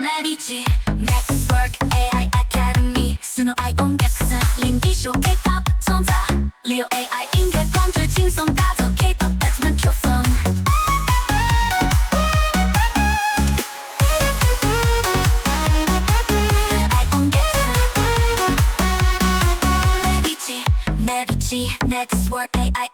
美第奇 Network AI Academy Suno AI 音乐课程零基础 K-pop 创造利用 AI 音乐工具轻松打造 K-pop 热门曲风。美第奇 Network AI